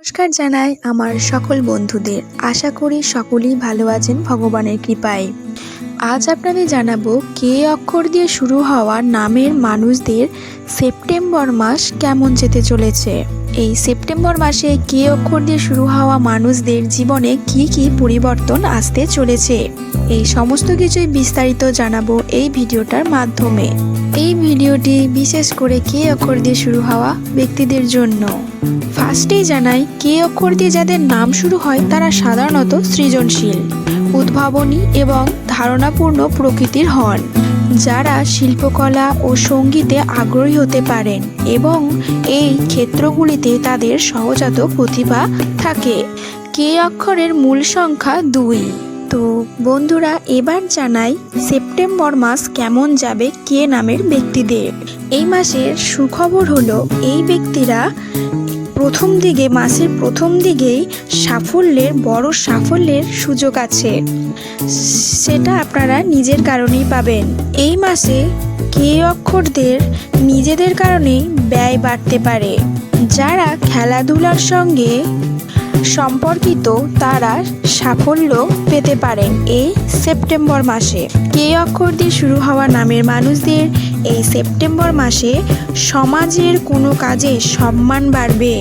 নমস্কার জানাই আমার সকল বন্ধুদের। আশা করি সকলেই ভালো আছেন ভগবানের কৃপায়। আজ আপনাদের জানাবো কে অক্ষর দিয়ে শুরু হওয়া নামের মানুষদের সেপ্টেম্বর মাস কেমন যেতে চলেছে। এই সেপ্টেম্বর মাসে কে অক্ষর দিয়ে শুরু হওয়া মানুষদের জীবনে কি কি পরিবর্তন আসতে চলেছে, এই সমস্ত কিছুই বিস্তারিত জানাবো এই ভিডিওটার মাধ্যমে। এই ভিডিওটি বিশেষ করে কে অক্ষর দিয়ে শুরু হওয়া ব্যক্তিদের জন্য। ফার্স্টেই জানাই, কে অক্ষর দিয়ে যাদের নাম শুরু হয় তারা সাধারণত সৃজনশীল, উদ্ভাবনী এবং ধারণাপূর্ণ প্রকৃতির হন, যারা শিল্পকলা ও সঙ্গীতে আগ্রহী হতে পারেন এবং এই ক্ষেত্রগুলিতে তাদের সহজাত প্রতিভা থাকে। কে অক্ষরের মূল সংখ্যা 2। তো বন্ধুরা, এবার জানাই সেপ্টেম্বর মাস কেমন যাবে কে নামের ব্যক্তিদের। এই মাসের সুখবর হলো এই ব্যক্তিরা মাসের প্রথম দিকেই বড় সাফল্যের সুযোগ আছে, সেটা আপনারা নিজের কারণেই পাবেন। এই মাসে কে অক্ষরদের নিজেদের কারণেই ব্যয় বাড়তে পারে। যারা খেলাধুলার সঙ্গে সম্পর্কিত তারা সাফল্য পেতে পারেন এই সেপ্টেম্বর মাসে। কে অক্ষর দিয়ে শুরু হওয়া নামের মানুষদের এই সেপ্টেম্বর মাসে সমাজের কোনো কাজে সম্মান বাড়বে,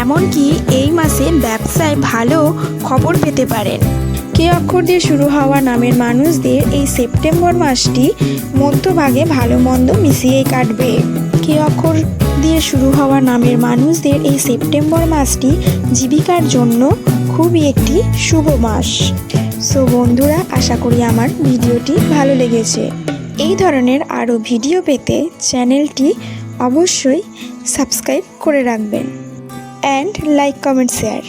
এমনকি এই মাসে ব্যবসায় ভালো খবর পেতে পারেন। কে অক্ষর দিয়ে শুরু হওয়া নামের মানুষদের এই সেপ্টেম্বর মাসটি মধ্যভাগে ভালো মন্দ মিশিয়েই কাটবে। কে অক্ষর দিয়ে শুরু হওয়া নামের মানুষদের এই সেপ্টেম্বর মাসটি জীবিকার জন্য খুবই একটি শুভ মাস। সো বন্ধুরা, আশা করি আমার ভিডিওটি ভালো লেগেছে। এই ধরনের আরও ভিডিও পেতে চ্যানেলটি অবশ্যই সাবস্ক্রাইব করে রাখবেন। And like, comment, share.